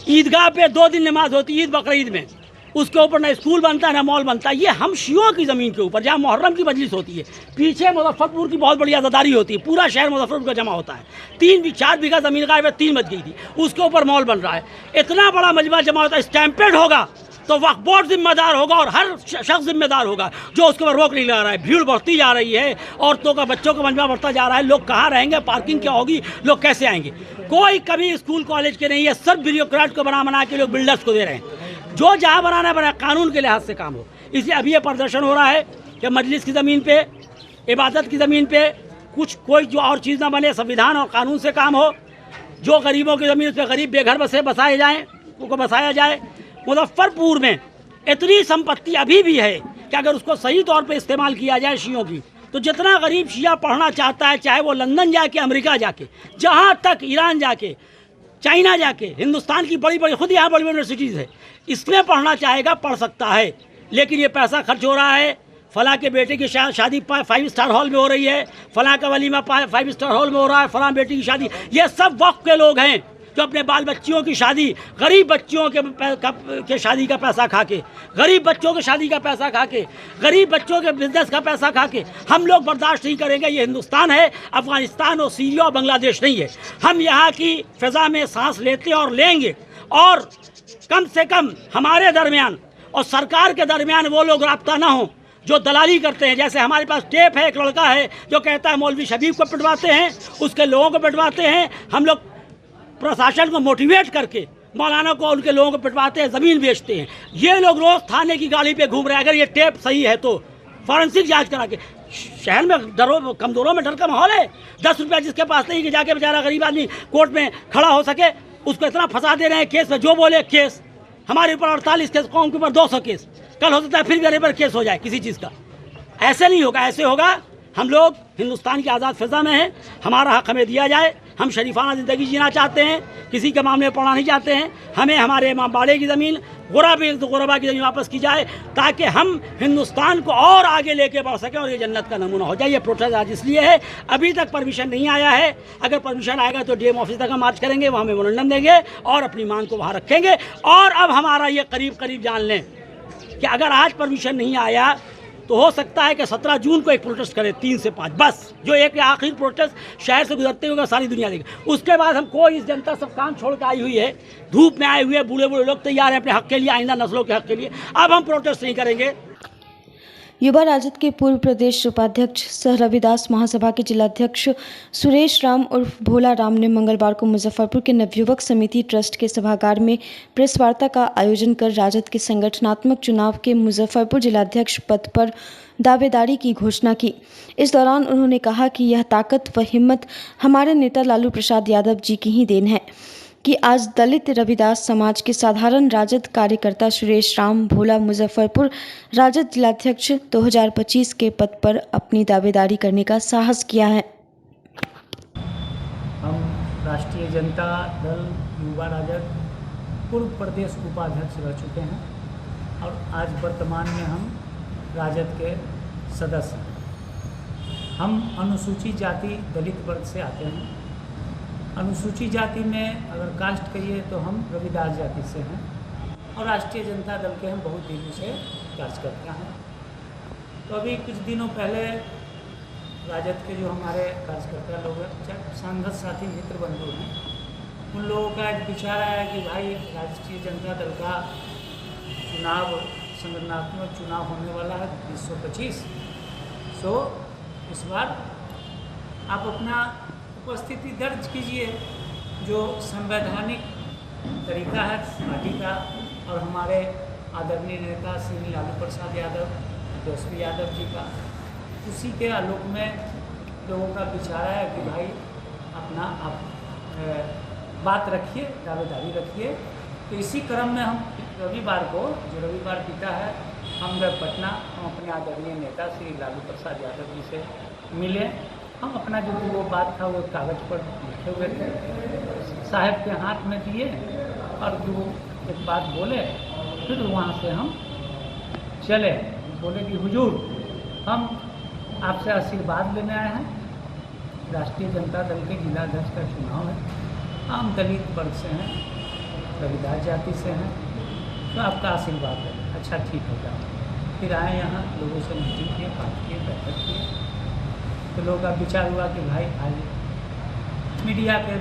ईदगाह पे 2 दिन नमाज होती है, ईद बकरीद में, उसके ऊपर ना स्कूल बनता है ना मॉल बनता है। ये हम शियों की ज़मीन के ऊपर, जहाँ मुहर्रम की मजलिस होती है, पीछे मुजफ्फरपुर की बहुत बड़ी आज़ादारी होती है, पूरा शहर मुजफ्फरपुर का जमा होता है। 3-4 बीघा ज़मीन गायब है, 3 बच गई थी, उसके ऊपर मॉल बन रहा है। इतना बड़ा मजमा जमा होता है, स्टैम्पेड होगा तो वक्फ बोर्ड जिम्मेदार होगा और हर शख्स जिम्मेदार होगा जो उसके ऊपर रोक नहीं लगा रहा है। भीड़ बढ़ती जा रही है, औरतों का, बच्चों का मजमा बढ़ता जा रहा है। लोग कहाँ रहेंगे, पार्किंग क्या होगी, लोग कैसे आएंगे? कोई कभी स्कूल कॉलेज के नहीं है, सब ब्यूरोक्रेट को बना के लोग बिल्डर्स को दे रहे हैं। जो जहाँ बनाना बना, कानून के लिहाज से काम हो। इसलिए अभी ये प्रदर्शन हो रहा है कि मजलिस की ज़मीन पे, इबादत की ज़मीन पे कुछ कोई जो और चीज़ ना बने, संविधान और कानून से काम हो। जो गरीबों की ज़मीन, उस पर गरीब बेघर बसाए जाएँ, उनको बसाया जाए। मुजफ्फरपुर में इतनी संपत्ति अभी भी है कि अगर उसको सही तौर पे इस्तेमाल किया जाए शियों की, तो जितना गरीब शिया पढ़ना चाहता है, चाहे वो लंदन जाके, अमेरिका जाके, जहाँ तक ईरान जाके, चाइना जाके, हिंदुस्तान की बड़ी बड़ी, खुद यहाँ बड़ी बड़ी यूनिवर्सिटीज़ है, इसमें पढ़ना चाहेगा पढ़ सकता है। लेकिन ये पैसा खर्च हो रहा है। फलां के बेटे की शादी 5 स्टार हॉल में हो रही है, फलां का वलीमा 5 स्टार हॉल में हो रहा है, फलां बेटी की शादी। ये सब वक्फ के लोग हैं जो अपने बाल बच्चियों की शादी, गरीब बच्चियों के शादी का पैसा खा के, गरीब बच्चों के शादी का पैसा खा के, गरीब बच्चों के बिजनेस का पैसा खा के, हम लोग बर्दाश्त नहीं करेंगे। ये हिंदुस्तान है, अफगानिस्तान और सीरिया और बांग्लादेश नहीं है। हम यहाँ की फ़िज़ा में सांस लेते और लेंगे, और कम से कम हमारे दरमियान और सरकार के दरमियान वो लोग राब्ता ना हो जो दलाली करते हैं। जैसे हमारे पास टेप है, एक लड़का है जो कहता है मौलवी शबीब को पिटवाते हैं, उसके लोगों को पिटवाते हैं। हम लोग प्रशासन को मोटिवेट करके मौलाना को, उनके लोगों को पिटवाते हैं, ज़मीन बेचते हैं। ये लोग रोज़ थाने की गाड़ी पे घूम रहे हैं। अगर ये टेप सही है तो फॉरेंसिक जांच करा के। शहर में कमज़ोरों में डर का माहौल है। 10 रुपया जिसके पास नहीं कि जाके बेचारा गरीब आदमी कोर्ट में खड़ा हो सके, उसको इतना फंसा दे रहे हैं केस में, जो बोले केस। हमारे ऊपर 48 केस, कौम के ऊपर 200 केस, कल हो सकता है फिर मेरे पर केस हो जाए किसी चीज़ का। ऐसे नहीं होगा, ऐसे होगा। हम लोग हिंदुस्तान की आज़ाद फ़िज़ा में हैं, हमारा हक़ हमें दिया जाए। हम शरीफाना ज़िंदगी जीना चाहते हैं, किसी के मामले में पड़ना नहीं चाहते हैं। हमें हमारे इमामबाड़े की ज़मीन, गुरबा की ज़मीन वापस की जाए, ताकि हम हिंदुस्तान को और आगे लेके बढ़ सकें और ये जन्नत का नमूना हो जाए। ये प्रोटेस्ट आज इसलिए है, अभी तक परमिशन नहीं आया है। अगर परमिशन आएगा तो डीएम ऑफिस तक हम मार्च करेंगे, वहाँ मेमोरेंडम देंगे और अपनी मांग को वहाँ रखेंगे। और अब हमारा ये करीब जान लें कि अगर आज परमिशन नहीं आया तो हो सकता है कि 17 जून को एक प्रोटेस्ट करें 3 से 5, बस जो एक आखिरी प्रोटेस्ट शहर से गुजरते हुए सारी दुनिया देखेगी। उसके बाद हम कोई इस जनता सब काम छोड़ के आई हुई है, धूप में आए हुए बूढ़े बूढ़े लोग तैयार हैं अपने हक के लिए, आइंदा नस्लों के हक के लिए। अब हम प्रोटेस्ट नहीं करेंगे। युवा राजद के पूर्व प्रदेश उपाध्यक्ष सह रविदास महासभा के जिलाध्यक्ष सुरेश राम उर्फ भोला राम ने मंगलवार को मुजफ्फरपुर के नवयुवक समिति ट्रस्ट के सभागार में प्रेस वार्ता का आयोजन कर राजद के संगठनात्मक चुनाव के मुजफ्फरपुर जिलाध्यक्ष पद पर दावेदारी की घोषणा की। इस दौरान उन्होंने कहा कि यह ताकत व हिम्मत हमारे नेता लालू प्रसाद यादव जी की ही देन है कि आज दलित रविदास समाज के साधारण राजद कार्यकर्ता सुरेश राम भोला मुजफ्फरपुर राजद जिलाध्यक्ष 2025 के पद पर अपनी दावेदारी करने का साहस किया है। हम राष्ट्रीय जनता दल युवा राजद पूर्व प्रदेश उपाध्यक्ष रह चुके हैं और आज वर्तमान में हम राजद के सदस्य हैं। हम अनुसूचित जाति दलित वर्ग से आते हैं। अनुसूचित जाति में अगर कास्ट कहिए तो हम रविदास जाति से हैं और राष्ट्रीय जनता दल के हम बहुत दिनों से कार्यकर्ता हैं। तो अभी कुछ दिनों पहले राजद के जो हमारे कार्यकर्ता लोग हैं, सांसद साथी मित्र बंधु हैं, उन लोगों का एक विचार आया कि भाई राष्ट्रीय जनता दल का चुनाव संगठनात्मक चुनाव होने वाला है 2025। सो इस बार आप अपना उपस्थिति दर्ज कीजिए। जो संवैधानिक तरीका है पार्टी का और हमारे आदरणीय नेता श्री लालू प्रसाद यादव, तेजस्वी यादव जी का, उसी के आलोक में लोगों का विचार है कि भाई अपना आप बात रखिए, दावेदारी रखिए। तो इसी क्रम में हम रविवार को, जो रविवार बीता है, हम गए पटना। हम अपने आदरणीय नेता श्री लालू प्रसाद यादव जी से मिले। हम अपना जो वो बात था वो कागज़ पर लिखे हुए थे, साहब के हाथ में दिए और जो एक बात बोले, फिर वहाँ से हम चले। बोले कि हुजूर, हम आपसे आशीर्वाद लेने आए हैं। राष्ट्रीय जनता दल के जिलाध्यक्ष का चुनाव है, हम दलित वर्ग से हैं, रविदास जाति से हैं, तो आपका आशीर्वाद है। अच्छा ठीक है जाओ। फिर आए यहाँ, लोगों से मीटिंग किए, बात किए, बैठक किए। तो लोगों का विचार हुआ कि भाई आज मीडिया के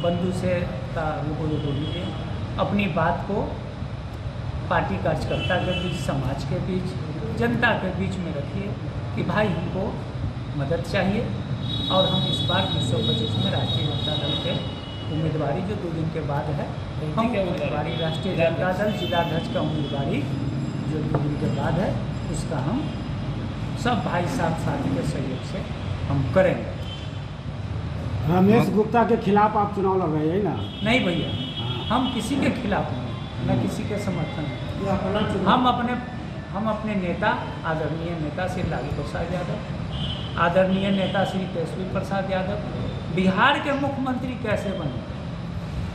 बंधु से का लोगों को लीजिए, अपनी बात को पार्टी कार्यकर्ता के बीच, समाज के बीच, जनता के बीच में रखिए कि भाई हमको मदद चाहिए और हम इस बार 2025 में राष्ट्रीय जनता दल के उम्मीदवारी जो 2 दिन के बाद है, हम उम्मीदवारी राष्ट्रीय जनता दल जिलाध्यक्ष का उम्मीदवारी जो 2 दिन के बाद है, उसका हम सब भाई साहब साथी के सहयोग से हम करेंगे। रमेश गुप्ता के खिलाफ आप चुनाव लड़ रहे हैं ना? नहीं भैया, हम किसी के खिलाफ नहीं, न किसी के समर्थन नहीं। हम अपने नेता, आदरणीय नेता श्री लालू प्रसाद यादव, आदरणीय नेता श्री तेजस्वी प्रसाद यादव बिहार के मुख्यमंत्री कैसे बने,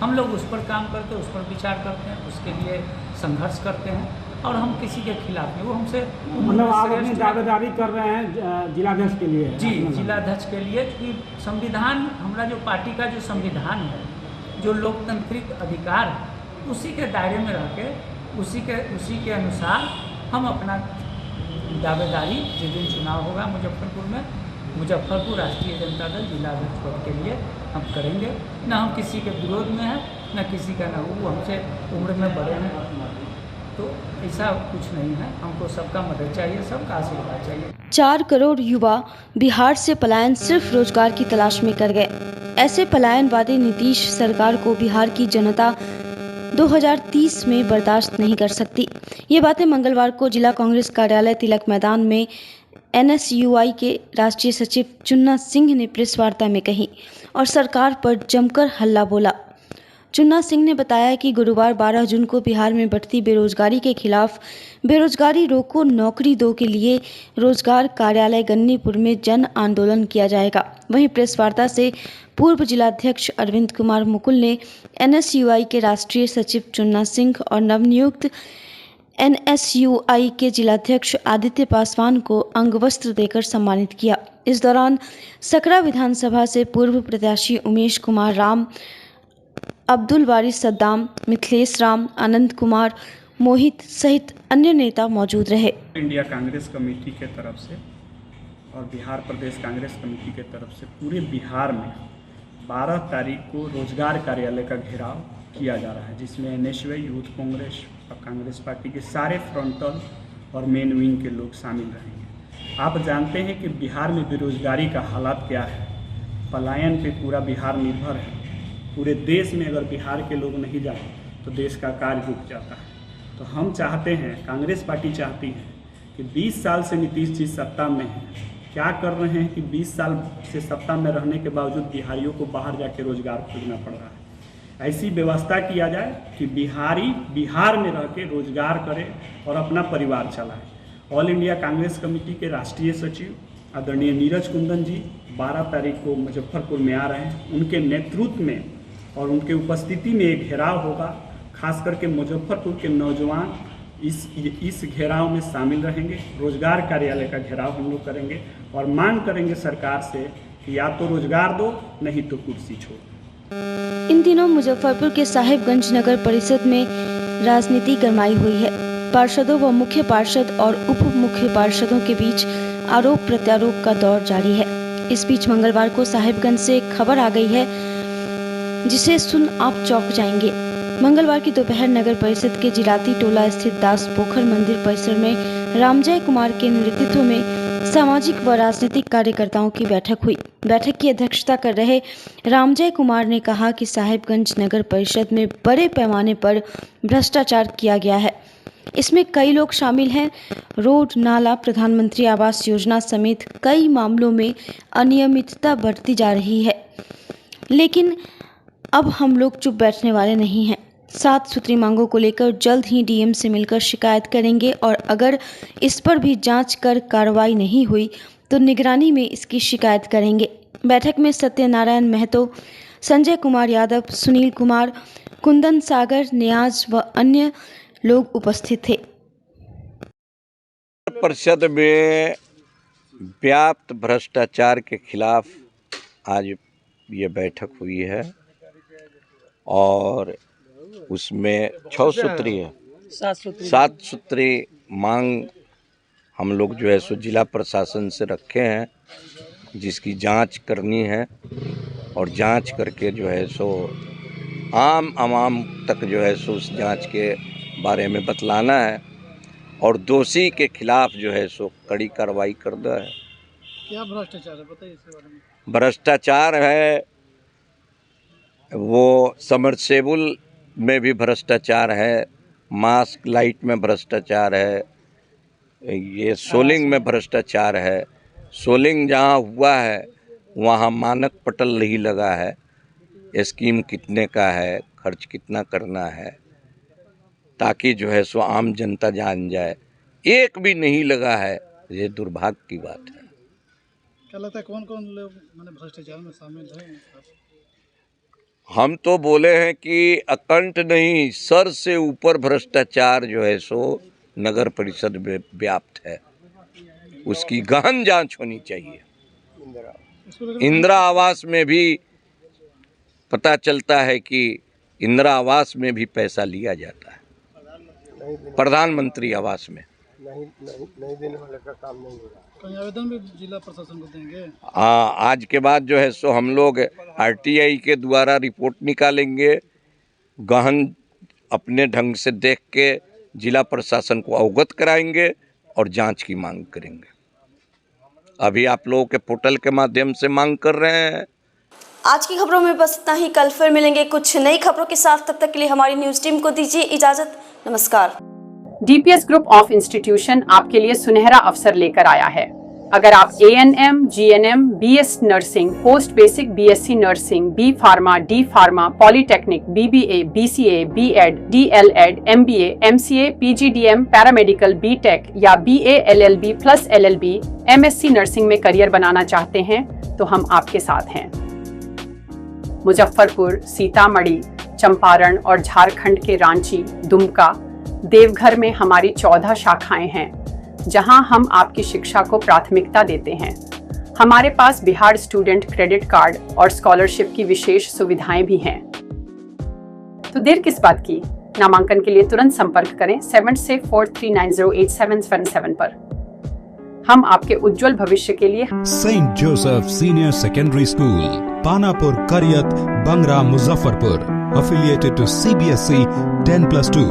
हम लोग उस पर काम करते हैं, उस पर विचार करते हैं, उसके लिए संघर्ष करते हैं और हम किसी के खिलाफ नहीं। वो हमसे मतलब आप अपनी दावेदारी कर रहे हैं जिलाध्यक्ष के लिए? जी, जिलाध्यक्ष के लिए, क्योंकि संविधान, हमारा जो पार्टी का जो संविधान है, जो लोकतांत्रिक अधिकार है, उसी के दायरे में रह के उसी के अनुसार हम अपना दावेदारी जिस दिन चुनाव होगा मुजफ्फरपुर में, मुजफ्फरपुर राष्ट्रीय जनता दल जिलाध्यक्ष पद के लिए हम करेंगे। न हम किसी के विरोध में हैं, न किसी का, न वो हमसे उम्र में बड़े हैं, तो ऐसा कुछ नहीं है। हमको सबका मदद चाहिए, सबका आशीर्वाद चाहिए। 4 करोड़ युवा बिहार से पलायन सिर्फ रोजगार की तलाश में कर गए। ऐसे पलायनवादी नीतीश सरकार को बिहार की जनता 2030 में बर्दाश्त नहीं कर सकती। ये बातें मंगलवार को जिला कांग्रेस कार्यालय तिलक मैदान में NSUI के राष्ट्रीय सचिव चुन्ना सिंह ने प्रेस वार्ता में कही और सरकार पर जमकर हल्ला बोला। चुन्ना सिंह ने बताया कि गुरुवार 12 जून को बिहार में बढ़ती बेरोजगारी के खिलाफ बेरोजगारी रोको नौकरी दो के लिए रोजगार कार्यालय गन्नीपुर में जन आंदोलन किया जाएगा। वहीं प्रेस वार्ता से पूर्व जिलाध्यक्ष अरविंद कुमार मुकुल ने NSUI के राष्ट्रीय सचिव चुन्ना सिंह और नवनियुक्त NSUI के जिलाध्यक्ष आदित्य पासवान को अंगवस्त्र देकर सम्मानित किया। इस दौरान सकरा विधानसभा से पूर्व प्रत्याशी उमेश कुमार राम, अब्दुल वारिस सद्दाम, मिथिलेश राम, आनंद कुमार, मोहित सहित अन्य नेता मौजूद रहे। इंडिया कांग्रेस कमेटी के तरफ से और बिहार प्रदेश कांग्रेस कमेटी के तरफ से पूरे बिहार में 12 तारीख को रोजगार कार्यालय का घेराव किया जा रहा है, जिसमें NSY, यूथ कांग्रेस और कांग्रेस पार्टी के सारे फ्रंटल और मेन विंग के लोग शामिल रहेंगे। आप जानते हैं कि बिहार में बेरोजगारी का हालात क्या है, पलायन पे पूरा बिहार निर्भर है। पूरे देश में अगर बिहार के लोग नहीं जाए तो देश का कार्य रुक जाता है। तो हम चाहते हैं, कांग्रेस पार्टी चाहती है कि 20 साल से नीतीश जी सत्ता में हैं, क्या कर रहे हैं कि 20 साल से सत्ता में रहने के बावजूद बिहारियों को बाहर जाके रोजगार खोजना पड़ रहा है। ऐसी व्यवस्था किया जाए कि बिहारी बिहार में रह के रोजगार करे और अपना परिवार चलाए। ऑल इंडिया कांग्रेस कमेटी के राष्ट्रीय सचिव आदरणीय नीरज कुंदन जी 12 तारीख को मुजफ्फरपुर में आ रहे हैं। उनके नेतृत्व में और उनके उपस्थिति में एक घेराव होगा। खास करके मुजफ्फरपुर के नौजवान इस घेराव में शामिल रहेंगे। रोजगार कार्यालय का घेराव हम लोग करेंगे और मांग करेंगे सरकार से कि या तो रोजगार दो, नहीं तो कुर्सी छोड़ो। इन दिनों मुजफ्फरपुर के साहिबगंज नगर परिषद में राजनीति गरमाई हुई है। पार्षदों व मुख्य पार्षद और उप मुख्य पार्षदों के बीच आरोप प्रत्यारोप का दौर जारी है। इस बीच मंगलवार को साहिबगंज से एक खबर आ गई है जिसे सुन आप चौंक जाएंगे। मंगलवार की दोपहर नगर परिषद के जिराती टोला स्थित दास पोखर मंदिर परिसर में रामजय कुमार के नेतृत्व में सामाजिक व राजनीतिक कार्यकर्ताओं की बैठक हुई। बैठक की अध्यक्षता कर रहे रामजय कुमार ने कहा कि साहिबगंज नगर परिषद में बड़े पैमाने पर भ्रष्टाचार किया गया है। इसमें कई लोग शामिल हैं। रोड, नाला, प्रधानमंत्री आवास योजना समेत कई मामलों में अनियमितता बढ़ती जा रही है। लेकिन अब हम लोग चुप बैठने वाले नहीं हैं। 7 सूत्री मांगों को लेकर जल्द ही डीएम से मिलकर शिकायत करेंगे और अगर इस पर भी जांच कर कार्रवाई नहीं हुई तो निगरानी में इसकी शिकायत करेंगे। बैठक में सत्यनारायण महतो, संजय कुमार यादव, सुनील कुमार, कुंदन सागर, नियाज व अन्य लोग उपस्थित थे। परिषद में व्याप्त भ्रष्टाचार के खिलाफ आज ये बैठक हुई है और उसमें 6 सूत्री है, 7 सूत्री मांग हम लोग जो है सो जिला प्रशासन से रखे हैं, जिसकी जांच करनी है और जांच करके जो है सो आवाम तक जो है सो उस जांच के बारे में बतलाना है और दोषी के खिलाफ जो है सो कड़ी कार्रवाई करना है। क्या भ्रष्टाचार है बताइए इसके बारे में। भ्रष्टाचार है वो समरसेबुल में भी भ्रष्टाचार है, मास्क लाइट में भ्रष्टाचार है, ये सोलिंग में भ्रष्टाचार है। सोलिंग जहाँ हुआ है वहाँ मानक पटल नहीं लगा है, स्कीम कितने का है, खर्च कितना करना है, ताकि जो है सो आम जनता जान जाए, एक भी नहीं लगा है। ये दुर्भाग्य की बात है। क्या लगता है कौन कौन लोग मैंने भ्रष्टाचार में शामिल हैं? हम तो बोले हैं कि अकंठ नहीं, सर से ऊपर भ्रष्टाचार जो है सो नगर परिषद में व्याप्त है, उसकी गहन जांच होनी चाहिए। इंदिरा आवास में भी पता चलता है कि इंदिरा आवास में भी पैसा लिया जाता है, प्रधानमंत्री आवास में नहीं देने वाले का काम नहीं होगा। कहीं आवेदन भी जिला प्रशासन को देंगे? आज के बाद जो है सो हम लोग आरटीआई के द्वारा रिपोर्ट निकालेंगे, गहन अपने ढंग से देख के जिला प्रशासन को अवगत कराएंगे और जांच की मांग करेंगे। अभी आप लोगों के पोर्टल के माध्यम से मांग कर रहे हैं। आज की खबरों में बस इतना ही। कल फिर मिलेंगे कुछ नई खबरों के साथ। तब तक के लिए हमारी न्यूज टीम को दीजिए इजाजत। नमस्कार। डीपीएस ग्रुप ऑफ इंस्टीट्यूशन आपके लिए सुनहरा अवसर लेकर आया है। अगर आप ANM, GNM, BS nursing, post basic BSc nursing, B pharma, D pharma, polytechnic, BBA, BCA, B.Ed, DLEd, MBA, MCA, PGDM, paramedical, B.Tech या BA LLB plus LLB, MSc nursing में करियर बनाना चाहते हैं तो हम आपके साथ हैं। मुजफ्फरपुर, सीतामढ़ी, चंपारण और झारखंड के रांची, दुमका, देवघर में हमारी 14 शाखाएं हैं, जहां हम आपकी शिक्षा को प्राथमिकता देते हैं। हमारे पास बिहार स्टूडेंट क्रेडिट कार्ड और स्कॉलरशिप की विशेष सुविधाएं भी हैं। तो देर किस बात की, नामांकन के लिए तुरंत संपर्क करें 7643908777 पर। हम आपके उज्जवल भविष्य के लिए Saint Joseph senior secondary school, Panapur, Kariyat, Bangra, Muzaffarpur, affiliated to CBSE 10+2.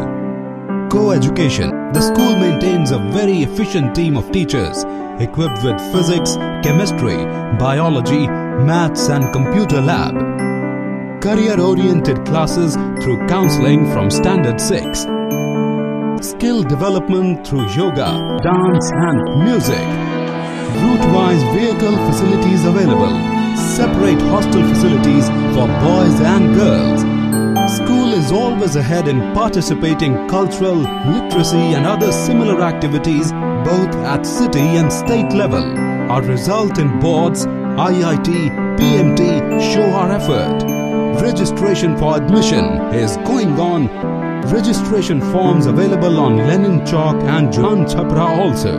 Co-education. The school maintains a very efficient team of teachers equipped with physics, chemistry, biology, maths and computer lab. Career-oriented classes through counseling from Standard 6. Skill development through yoga, dance and music. Route-wise vehicle facilities available. Separate hostel facilities for boys and girls. School is always ahead in participating cultural, literacy and other similar activities both at city and state level. Our result in boards, IIT, PMT show our effort. Registration for admission is going on. Registration forms available on Lenin Chowk and Jan Chhapra also.